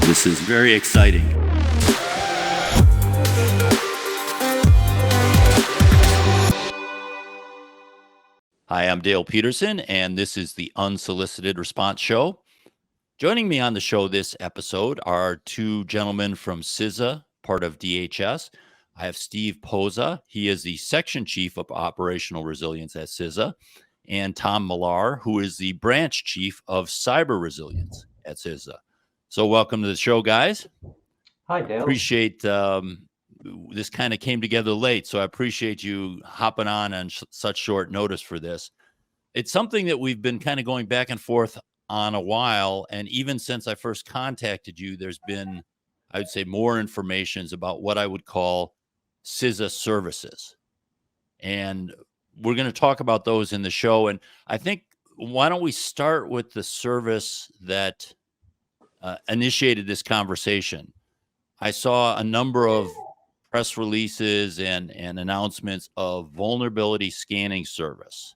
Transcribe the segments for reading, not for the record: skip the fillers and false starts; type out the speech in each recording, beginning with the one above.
This is very exciting. Hi, I'm Dale Peterson, and this is the Unsolicited Response Show. Joining me on the show this episode are two gentlemen from CISA, part of DHS. I have Steve Pozza. He is the Section Chief of Operational Resilience at CISA, and Tom Millar, who is the Branch Chief of Cyber Resilience at CISA. So welcome to the show, guys. Hi, Dale. Appreciate this kind of came together late, so I appreciate you hopping on such short notice for this. It's something that we've been kind of going back and forth on a while, and even since I first contacted you, there's been, I would say, more information about what I would call CISA services. And we're going to talk about those in the show. And I think, why don't we start with the service that initiated this conversation? I saw a number of press releases and announcements of vulnerability scanning service.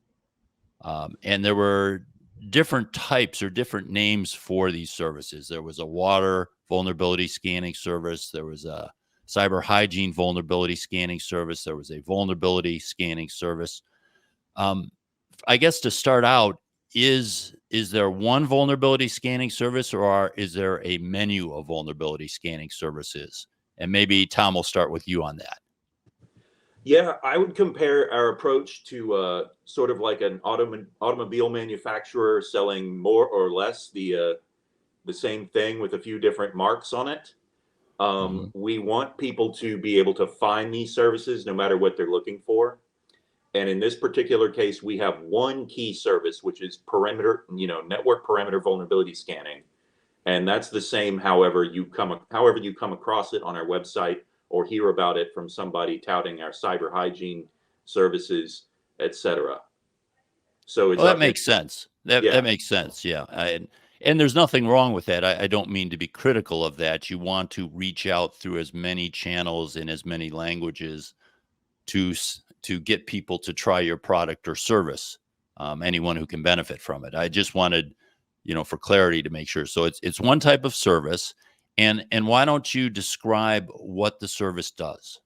And there were different types or different names for these services. There was a water vulnerability scanning service. There was a cyber hygiene vulnerability scanning service. There was a vulnerability scanning service. I guess to start out, is there one vulnerability scanning service, or is there a menu of vulnerability scanning services? And maybe Tom will start with you on that. Yeah, I would compare our approach to sort of like an automobile manufacturer selling more or less the same thing with a few different marks on it. We want people to be able to find these services no matter what they're looking for. And in this particular case, we have one key service, which is network perimeter vulnerability scanning. And that's the same however you come across it on our website or hear about it from somebody touting our cyber hygiene services, etc. So that makes sense. That makes sense. Yeah. And there's nothing wrong with that. I don't mean to be critical of that. You want to reach out through as many channels in as many languages to get people to try your product or service, anyone who can benefit from it. I just wanted, for clarity to make sure. So it's one type of service. And why don't you describe what the service does?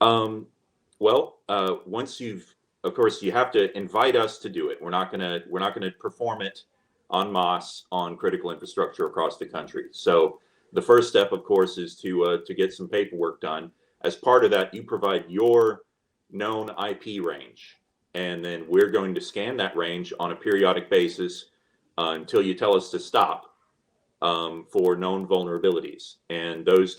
Once of course, you have to invite us to do it. We're not gonna perform it en masse on critical infrastructure across the country. So the first step, of course, is to get some paperwork done. As part of that, you provide your known IP range, and then we're going to scan that range on a periodic basis until you tell us to stop for known vulnerabilities. And those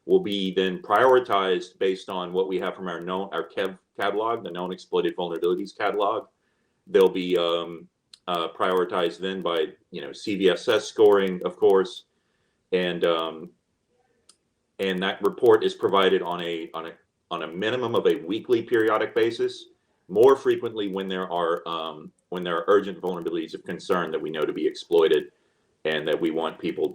will be then prioritized based on what we have from our KEV catalog, the known exploited vulnerabilities catalog. They'll be prioritized then by CVSS scoring, of course, and that report is provided on a minimum of a weekly periodic basis. More frequently when there are urgent vulnerabilities of concern that we know to be exploited, and that we want people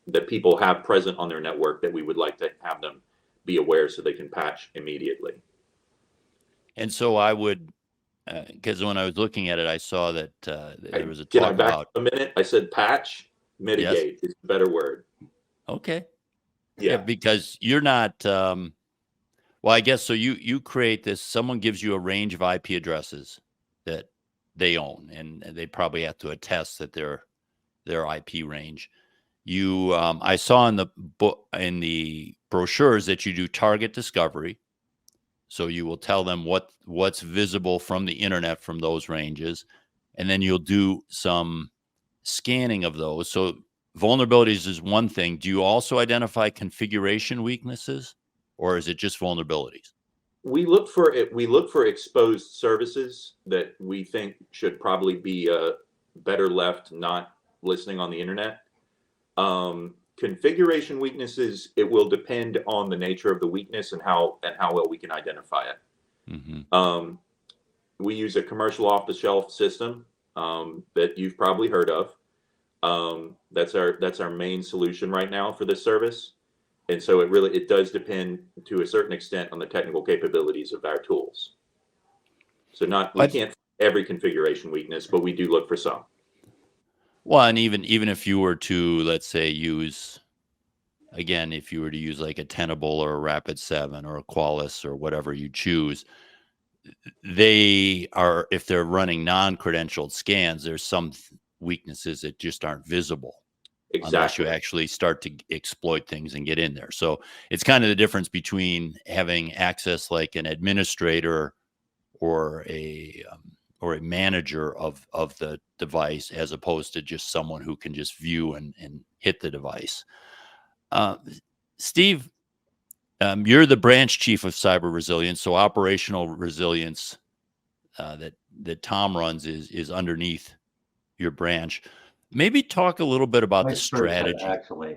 that people have present on their network that we would like to have them be aware so they can patch immediately. And so I would, because when I was looking at it, I saw that there was a talk about. A minute, I said patch, mitigate is a better word. Okay. Yeah, because you're not. Well, I guess so. You create this. Someone gives you a range of IP addresses that they own, and they probably have to attest that their IP range. I saw in the brochures that you do target discovery. So you will tell them what's visible from the internet from those ranges, and then you'll do some scanning of those. So vulnerabilities is one thing. Do you also identify configuration weaknesses, or is it just vulnerabilities? We look for exposed services that we think should probably be better left not listening on the internet. Configuration weaknesses, it will depend on the nature of the weakness and how well we can identify it. We use a commercial off-the-shelf system that you've probably heard of. That's our main solution right now for this service. And so it does depend to a certain extent on the technical capabilities of our tools. So we can't every configuration weakness, but we do look for some. Well, and even if you were to, let's say, use, again, if you were to use like a Tenable or a Rapid7 or a Qualys or whatever you choose, they are, if they're running non-credentialed scans, there's some weaknesses that just aren't visible unless you Exactly. actually start to exploit things and get in there. So it's kind of the difference between having access like an administrator or a manager of the device, as opposed to just someone who can just view and hit the device. Uh, Steve, you're the branch chief of cyber resilience, so operational resilience that Tom runs is underneath your branch. Maybe talk a little bit about the Vice versa, strategy. actually.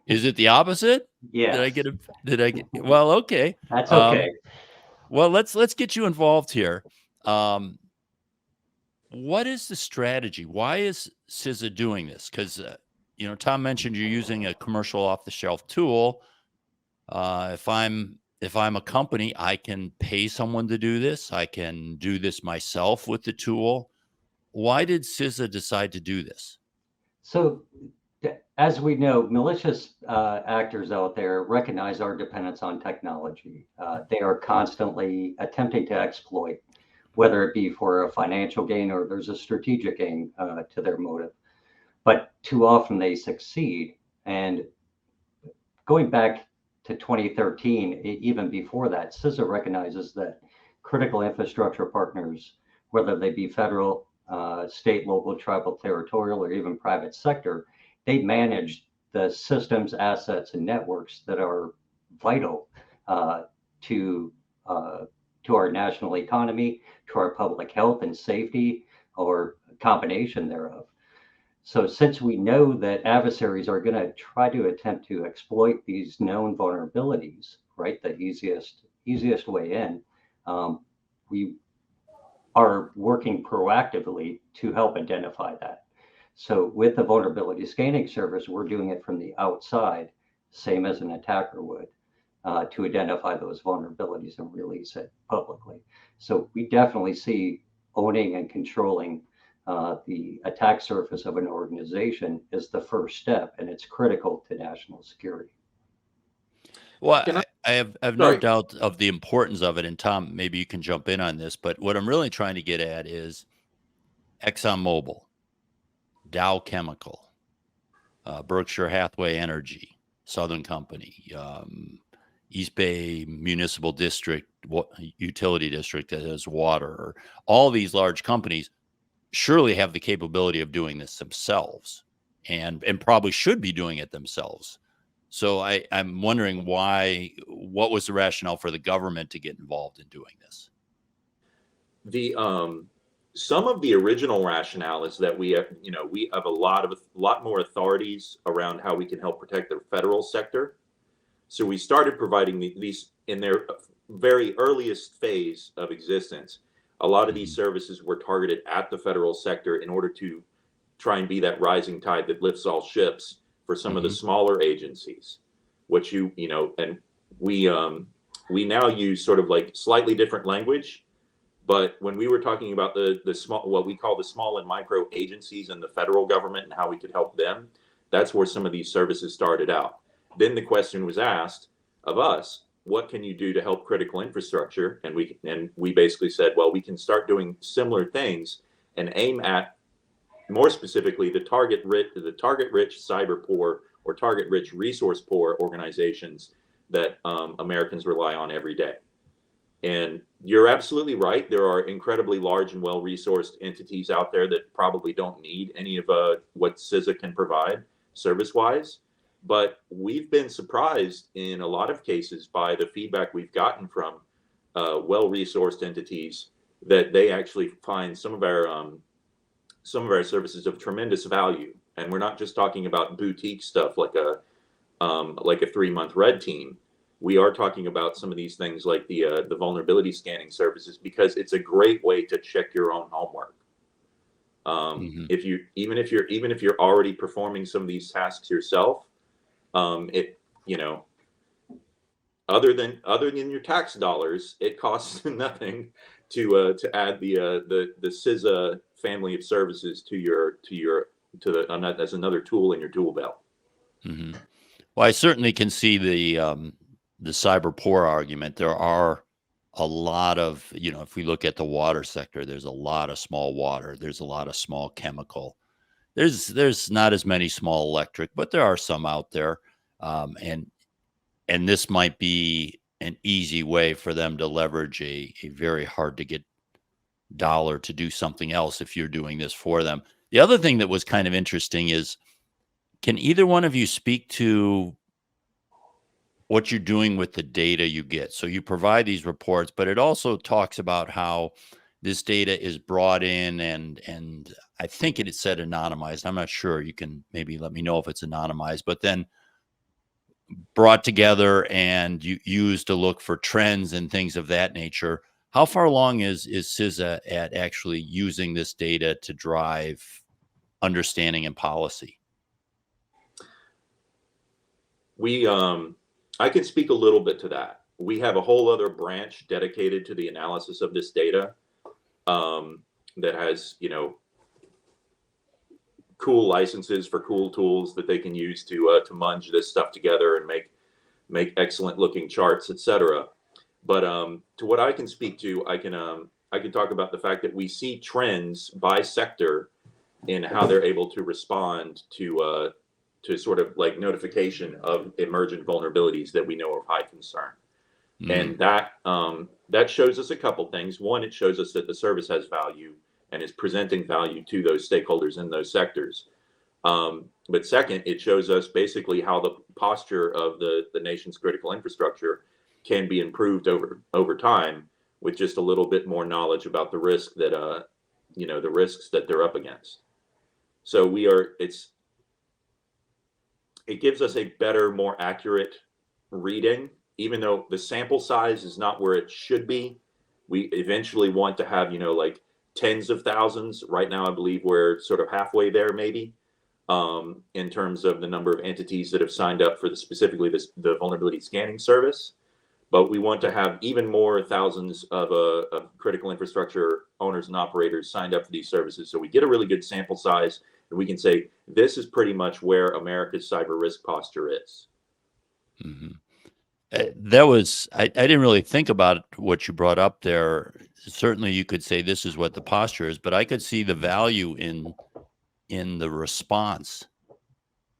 Is it the opposite? Did I Yes, get a did I get well, okay. that's Um, okay. well, let's get you involved here. Um, what is the strategy? Why is CISA doing this? Because Tom mentioned you're using a commercial off-the-shelf tool. If I'm a company, I can pay someone to do this. I can do this myself with the tool. Why did CISA decide to do this? So, as we know, malicious actors out there recognize our dependence on technology. They are constantly attempting to exploit, whether it be for a financial gain or there's a strategic gain to their motive. But too often they succeed. And going back to 2013, even before that, CISA recognizes that critical infrastructure partners, whether they be federal, state, local, tribal, territorial, or even private sector, they manage the systems, assets, and networks that are vital to to our national economy, to our public health and safety, or a combination thereof. So since we know that adversaries are going to try to attempt to exploit these known vulnerabilities, right, the easiest way in, we are working proactively to help identify that. So with the vulnerability scanning service, we're doing it from the outside, same as an attacker would, to identify those vulnerabilities and release it publicly. So we definitely see owning and controlling the attack surface of an organization is the first step, and it's critical to national security. Well, Can I? I have no Sorry. doubt of the importance of it. And Tom, maybe you can jump in on this. But what I'm really trying to get at is ExxonMobil, Dow Chemical, Berkshire Hathaway Energy, Southern Company, East Bay Municipal District, utility district that has water. All these large companies surely have the capability of doing this themselves, and probably should be doing it themselves. So I'm wondering what was the rationale for the government to get involved in doing this? The Some of the original rationale is that we have a lot more authorities around how we can help protect the federal sector. So we started providing these in their very earliest phase of existence. A lot of these services were targeted at the federal sector in order to try and be that rising tide that lifts all ships for some of the smaller agencies, which and we now use sort of like slightly different language. But when we were talking about the small, what we call the small and micro agencies in the federal government and how we could help them, that's where some of these services started out. Then the question was asked of us, what can you do to help critical infrastructure? And we basically said, well, we can start doing similar things and aim at more specifically the target rich cyber poor or target rich resource poor organizations that Americans rely on every day. And you're absolutely right. There are incredibly large and well-resourced entities out there that probably don't need any of what CISA can provide service-wise. But we've been surprised in a lot of cases by the feedback we've gotten from well-resourced entities that they actually find some of our services of tremendous value. And we're not just talking about boutique stuff like a 3-month red team. We are talking about some of these things like the vulnerability scanning services, because it's a great way to check your own homework. If you're already performing some of these tasks yourself, other than your tax dollars, it costs nothing to add the CISA family of services to your as another tool in your tool belt. Hmm. Well, I certainly can see the cyber poor argument. There are a lot of, if we look at the water sector, there's a lot of small water. There's a lot of small chemical. There's not as many small electric, but there are some out there. And this might be an easy way for them to leverage a very hard to get dollar to do something else if you're doing this for them. The other thing that was kind of interesting is, can either one of you speak to what you're doing with the data you get? So you provide these reports, but it also talks about how this data is brought in and I think it said anonymized. I'm not sure. You can maybe let me know if it's anonymized, but then brought together and used to look for trends and things of that nature. How far along is CISA at actually using this data to drive understanding and policy? I can speak a little bit to that. We have a whole other branch dedicated to the analysis of this data that has, cool licenses for cool tools that they can use to munge this stuff together and make excellent looking charts, etc. But to what I can speak to, I can talk about the fact that we see trends by sector in how they're able to respond to sort of like notification of emergent vulnerabilities that we know are of high concern. And that shows us a couple things. One, it shows us that the service has value and is presenting value to those stakeholders in those sectors. But second, it shows us basically how the posture of the nation's critical infrastructure can be improved over time with just a little bit more knowledge about the risk that the risks that they're up against. So it gives us a better, more accurate reading, even though the sample size is not where it should be. We eventually want to have, like tens of thousands. Right now, I believe we're sort of halfway there, maybe, in terms of the number of entities that have signed up for specifically the vulnerability scanning service. But we want to have even more thousands of critical infrastructure owners and operators signed up for these services. So we get a really good sample size and we can say, this is pretty much where America's cyber risk posture is. Mm-hmm. I didn't really think about what you brought up there. Certainly you could say this is what the posture is, but I could see the value in the response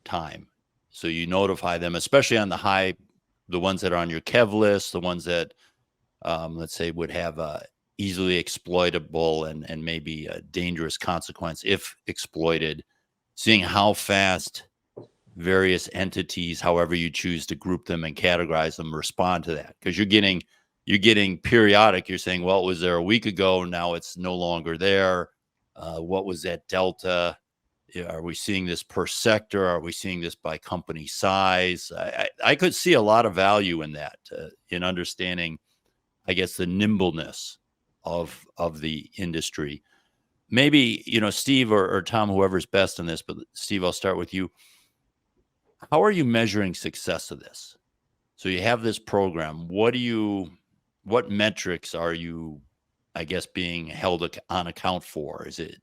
time. So you notify them, especially on the ones that are on your KEV list, the ones that, let's say, would have a easily exploitable and maybe a dangerous consequence if exploited, seeing how fast various entities, however you choose to group them and categorize them, respond to that. Because you're getting periodic. You're saying, well, it was there a week ago. Now it's no longer there. What was that delta? Are we seeing this per sector? Are we seeing this by company size? I could see a lot of value in that, in understanding, I guess, the nimbleness of the industry. Maybe, Steve or Tom, whoever's best in this, but Steve, I'll start with you. How are you measuring success of this? So you have this program. What metrics are you, I guess, being held on account for? Is it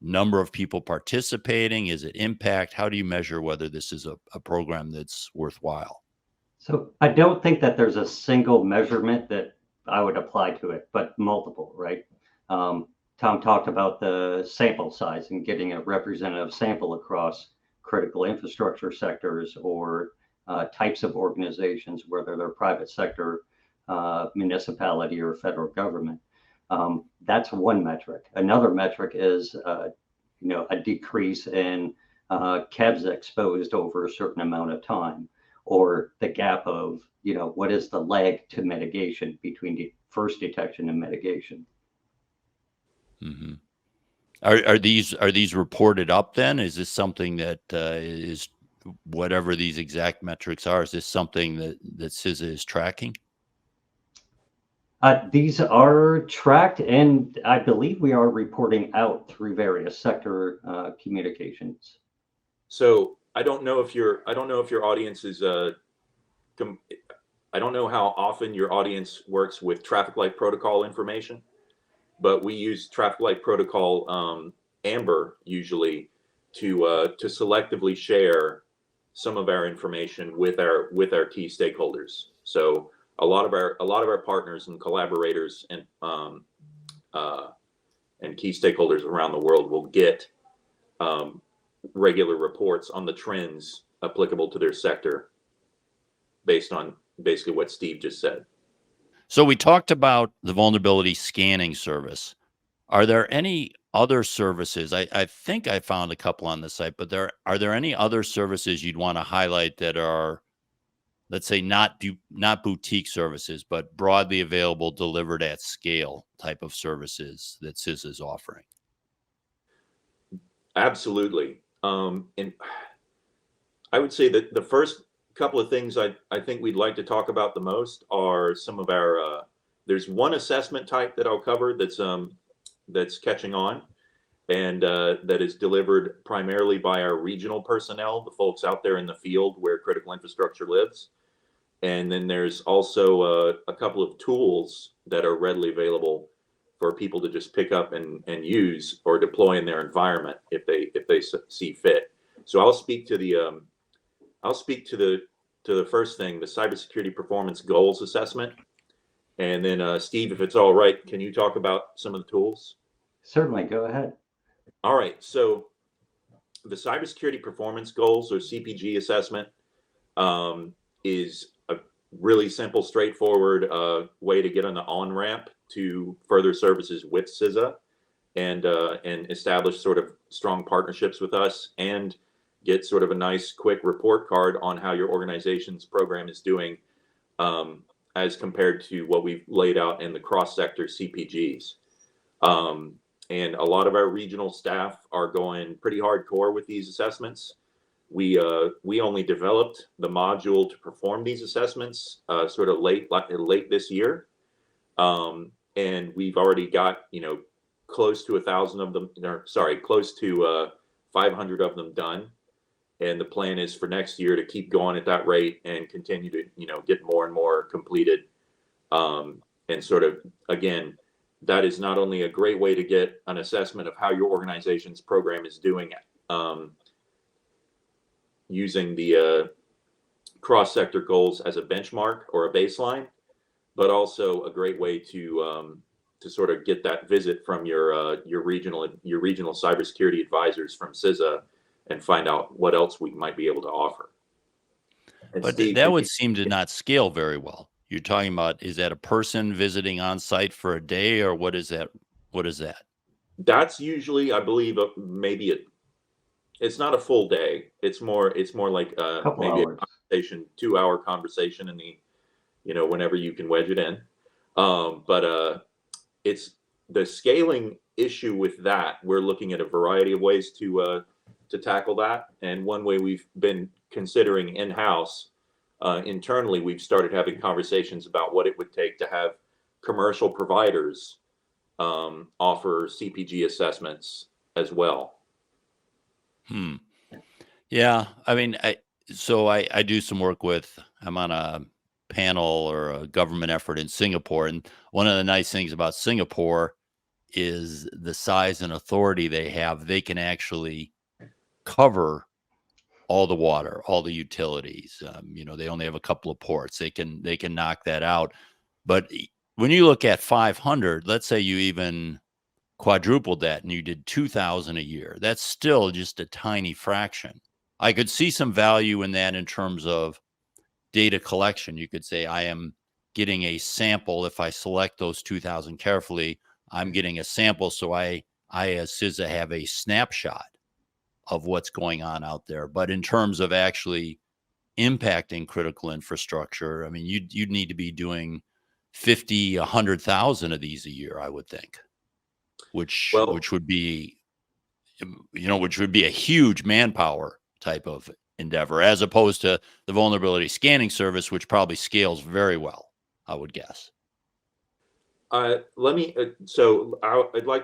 number of people participating? Is it impact? How do you measure whether this is a program that's worthwhile? So I don't think that there's a single measurement that I would apply to it, but multiple, right? Tom talked about the sample size and getting a representative sample across critical infrastructure sectors or types of organizations, whether they're private sector, municipality, or federal government. That's one metric. Another metric is, a decrease in KEVs exposed over a certain amount of time, or the gap of, what is the lag to mitigation between the first detection and mitigation. Mm-hmm. Are these reported up then? Is this something that is, whatever these exact metrics are, is this something that CISA is tracking? These are tracked, and I believe we are reporting out through various sector communications. So I don't know if your audience is I don't know how often your audience works with traffic light protocol information, but we use traffic light protocol AMBER usually to selectively share some of our information with our key stakeholders. So a lot of our partners and collaborators and key stakeholders around the world will get regular reports on the trends applicable to their sector based on basically what Steve just said. So we talked about the vulnerability scanning service. Are there any other services? I think I found a couple on the site, but are there any other services you'd want to highlight that are, let's say, not boutique services, but broadly available, delivered at scale type of services that CISA is offering? Absolutely. And I would say that the first couple of things I think we'd like to talk about the most are some of our, there's one assessment type that I'll cover that's catching on, and that is delivered primarily by our regional personnel, the folks out there in the field where critical infrastructure lives. And then there's also a couple of tools that are readily available for people to just pick up and use or deploy in their environment if they see fit. So I'll speak to the first thing, the cybersecurity performance goals assessment. And then Steve, if it's all right, can you talk about some of the tools? Certainly, go ahead. All right. So the cybersecurity performance goals, or CPG assessment, is a really simple, straightforward way to get on the on-ramp to further services with CISA and establish sort of strong partnerships with us and get sort of a nice quick report card on how your organization's program is doing as compared to what we've laid out in the cross-sector CPGs. And a lot of our regional staff are going pretty hardcore with these assessments. We only developed the module to perform these assessments sort of late this year. And we've already got, close to 1,000 of them, close to 500 of them done. And the plan is for next year to keep going at that rate and continue to, get more and more completed. And sort of, again, that is not only a great way to get an assessment of how your organization's program is doing, using the cross-sector goals as a benchmark or a baseline, but also a great way to sort of get that visit from your regional cybersecurity advisors from CISA and find out what else we might be able to offer. And But Steve, that would seem to not scale very well. You're talking about, is that a person visiting on site for a day, or what is that? What is that? That's usually, I believe, maybe it's not a full day. It's more like maybe hours. A conversation, 2-hour conversation in the, whenever you can wedge it in. But it's the scaling issue with that. We're looking at a variety of ways to tackle that. And one way we've been considering in-house, internally, we've started having conversations about what it would take to have commercial providers offer CPG assessments as well. Yeah. I mean, I do some work I'm on a panel or a government effort in Singapore. And one of the nice things about Singapore is the size and authority they have. They can actually cover all the water, all the utilities. They only have a couple of ports. They can knock that out. But when you look at 500, let's say you even quadrupled that and you did 2,000 a year, that's still just a tiny fraction. I could see some value in that in terms of data collection. You could say, I am getting a sample. If I select those 2,000 carefully, I'm getting a sample. So I as CISA have a snapshot of what's going on out there. But in terms of actually impacting critical infrastructure, I mean, you'd need to be doing 50, 100,000 of these a year, I would think, which would be a huge manpower type of endeavor, as opposed to the vulnerability scanning service, which probably scales very well, I would guess. I'd like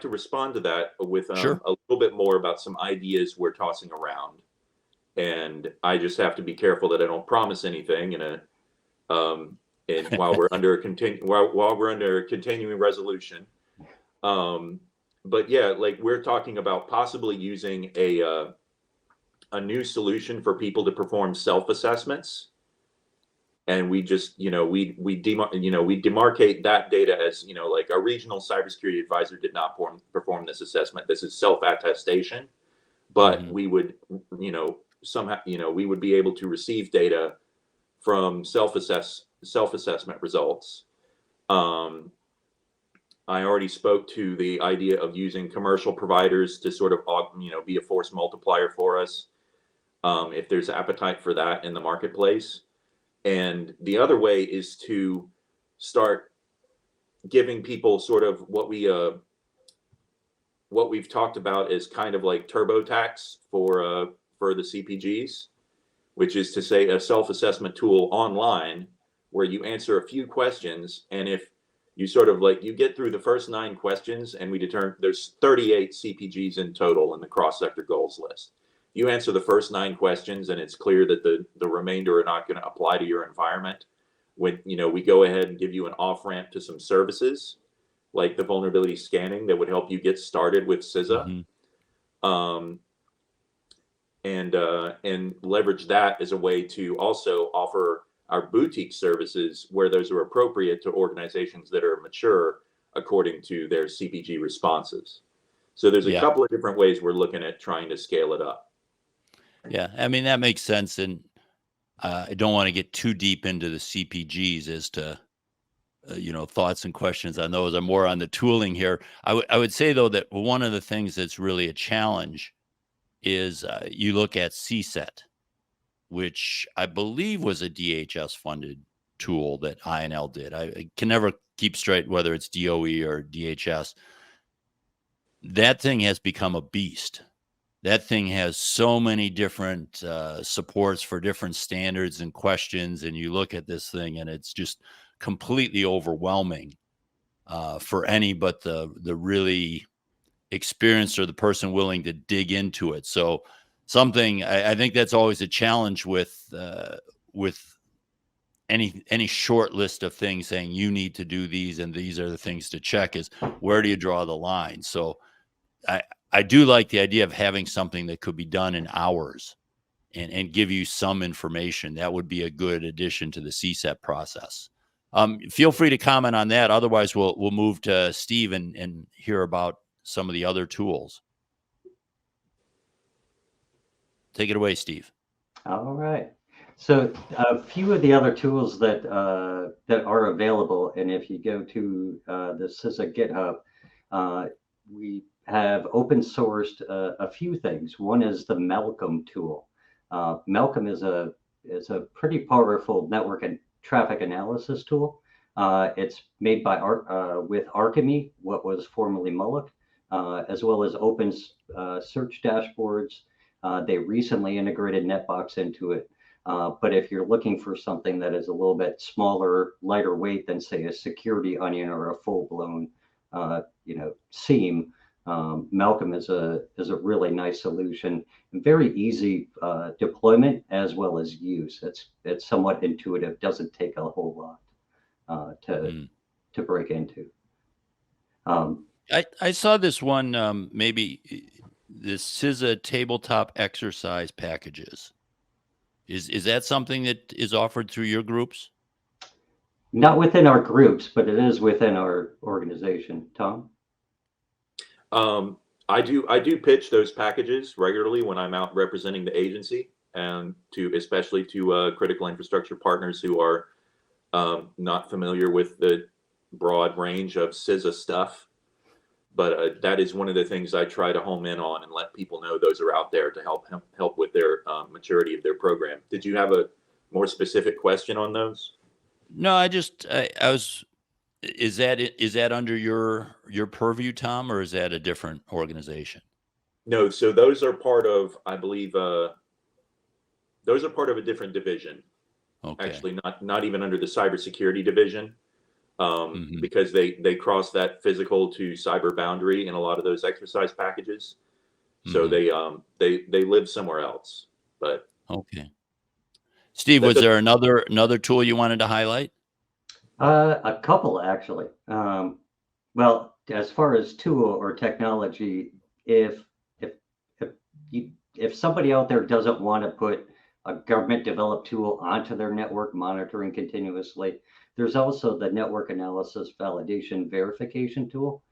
to respond to that with Sure. a little bit more about some ideas we're tossing around, and I just have to be careful that I don't promise anything while we're under a continuing resolution. But yeah, like we're talking about possibly using a a new solution for people to perform self-assessments. And we just, we demarcate that data as, like a regional cybersecurity advisor did not perform this assessment. This is self-attestation, but Mhm. we would, somehow, we would be able to receive data from self-assessment results. I already spoke to the idea of using commercial providers to sort of, be a force multiplier for us, if there's appetite for that in the marketplace. And the other way is to start giving people sort of what we've talked about as kind of like TurboTax for the CPGs, which is to say a self-assessment tool online where you answer a few questions, and if you sort of like you get through the first 9 questions, and we determine there's 38 CPGs in total in the cross-sector goals list. You answer the first 9 questions and it's clear that the remainder are not going to apply to your environment. When we go ahead and give you an off-ramp to some services like the vulnerability scanning that would help you get started with CISA. Mhm. And leverage that as a way to also offer our boutique services where those are appropriate to organizations that are mature according to their CPG responses. So there's a Yeah. couple of different ways we're looking at trying to scale it up. Yeah. I mean, that makes sense. And I don't want to get too deep into the CPGs as to, thoughts and questions on those. I'm more on the tooling here. I would say, though, that one of the things that's really a challenge is you look at CSET, which I believe was a DHS funded tool that INL did. I can never keep straight whether it's DOE or DHS. That thing has become a beast. That thing has so many different supports for different standards and questions. And you look at this thing and it's just completely overwhelming for any but the really experienced or the person willing to dig into it. So something I think that's always a challenge with any short list of things saying you need to do these and these are the things to check is where do you draw the line? So I do like the idea of having something that could be done in hours and give you some information. That would be a good addition to the CSET process. Feel free to comment on that. Otherwise, we'll move to Steve and hear about some of the other tools. Take it away, Steve. All right. So a few of the other tools that are available, and if you go to the CISA GitHub, we have open sourced a few things. One is the Malcom tool. Malcom is a pretty powerful network and traffic analysis tool. It's made by with Archemy, what was formerly Mullock, as well as open search dashboards. They recently integrated Netbox into it. But if you're looking for something that is a little bit smaller, lighter weight than, say, a security onion or a full-blown, SIEM, Malcom is a really nice solution. Very easy deployment as well as use. It's somewhat intuitive. Doesn't take a whole lot to break into. I saw this one maybe this CISA tabletop exercise packages. Is that something that is offered through your groups? Not within our groups, but it is within our organization. Tom? I do pitch those packages regularly when I'm out representing the agency, and especially to critical infrastructure partners who are not familiar with the broad range of CISA stuff. But that is one of the things I try to home in on and let people know those are out there to help with their maturity of their program. Did you have a more specific question on those? No, I was. Is that under your purview, Tom, or is that a different organization? No, so those are part of, I believe, those are part of a different division. Okay. Actually, not even under the cybersecurity division. Mm-hmm. Because they cross that physical to cyber boundary in a lot of those exercise packages. So they live somewhere else. But okay. Steve, was there another tool you wanted to highlight? A couple actually. Well, as far as tool or technology, if you if somebody out there doesn't want to put a government developed tool onto their network monitoring continuously, there's also the network analysis validation verification tool.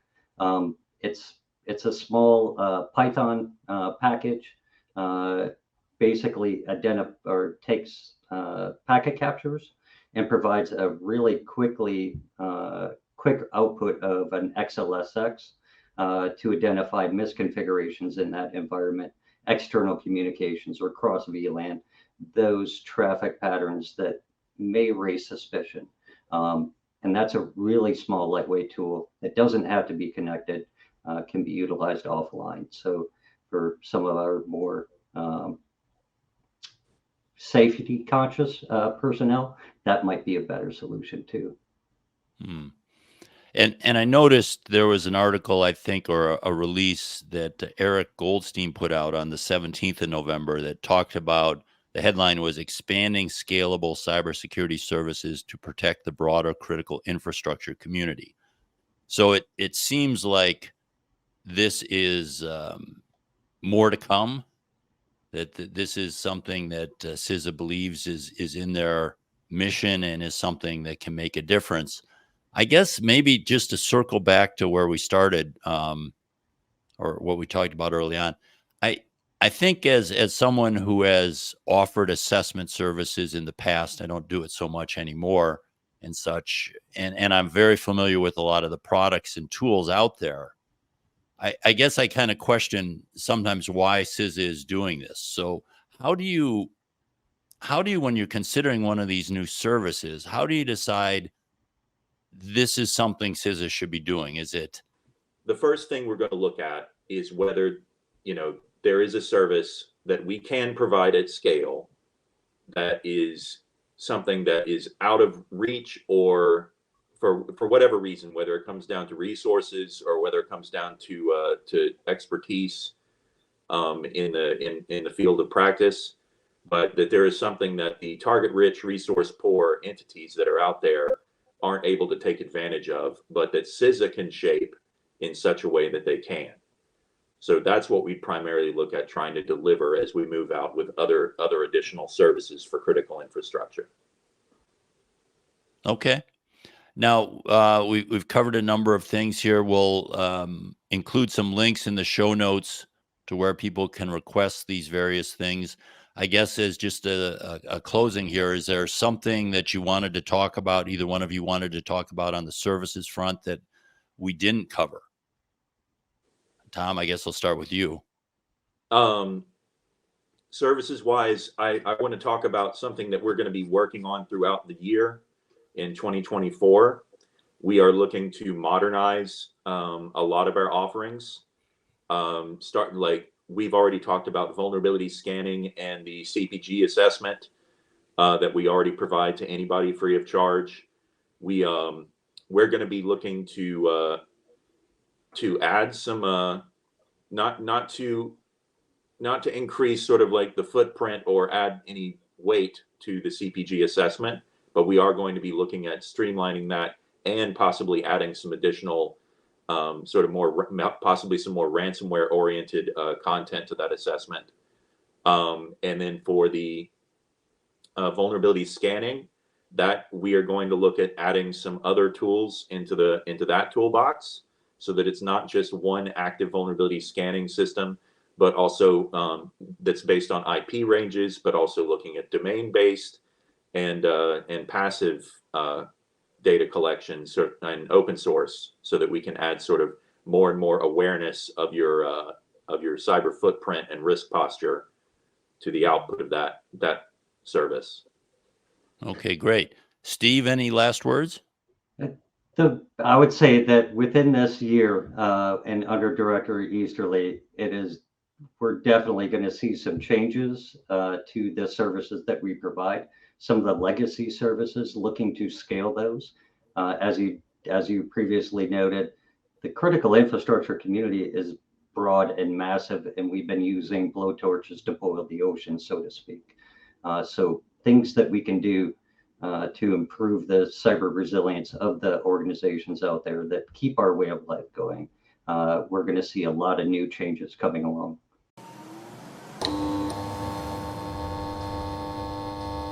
It's a small Python package, basically takes packet captures and provides a really quick output of an XLSX to identify misconfigurations in that environment, external communications or cross VLAN, those traffic patterns that may raise suspicion. And that's a really small, lightweight tool. It doesn't have to be connected, can be utilized offline. So for some of our more safety conscious personnel, that might be a better solution too. Hmm. And I noticed there was an article, I think, or a release that Eric Goldstein put out on the 17th of November that talked about, the headline was Expanding Scalable Cybersecurity Services to Protect the Broader Critical Infrastructure Community. So it seems like this is more to come, that this is something that CISA believes is in their mission and is something that can make a difference. I guess maybe just to circle back to where we started, or what we talked about early on, I think as someone who has offered assessment services in the past, I don't do it so much anymore and such, and I'm very familiar with a lot of the products and tools out there. I guess I kind of question sometimes why CISA is doing this. So how do you, when you're considering one of these new services, how do you decide this is something CISA should be doing? Is it? The first thing we're going to look at is whether, there is a service that we can provide at scale that is something that is out of reach, or for whatever reason, whether it comes down to resources or whether it comes down to expertise in the field of practice, but that there is something that the target rich, resource poor entities that are out there aren't able to take advantage of, but that CISA can shape in such a way that they can. So that's what we primarily look at trying to deliver as we move out with other additional services for critical infrastructure. Okay. Now, we've covered a number of things here. We'll include some links in the show notes to where people can request these various things. I guess as just a closing here, is there something that you wanted to talk about, either one of you wanted to talk about on the services front that we didn't cover? Tom, I guess I'll start with you. Services wise, I want to talk about something that we're going to be working on throughout the year. In 2024, we are looking to modernize a lot of our offerings. We've already talked about vulnerability scanning and the CPG assessment that we already provide to anybody free of charge. We're going to be looking to add some not to increase sort of like the footprint or add any weight to the CPG assessment, but we are going to be looking at streamlining that and possibly adding some additional possibly some more ransomware oriented content to that assessment. And then for the vulnerability scanning, that we are going to look at adding some other tools into that toolbox, so that it's not just one active vulnerability scanning system, but also that's based on IP ranges, but also looking at domain based and passive data collection and open source, so that we can add sort of more and more awareness of your cyber footprint and risk posture to the output of that service. Okay, great. Steve, any last words? I would say that within this year and under Director Easterly, we're definitely going to see some changes to the services that we provide. Some of the legacy services, looking to scale those. As you previously noted, the critical infrastructure community is broad and massive, and we've been using blowtorches to boil the ocean, so to speak. So things that we can do to improve the cyber resilience of the organizations out there that keep our way of life going. We're going to see a lot of new changes coming along.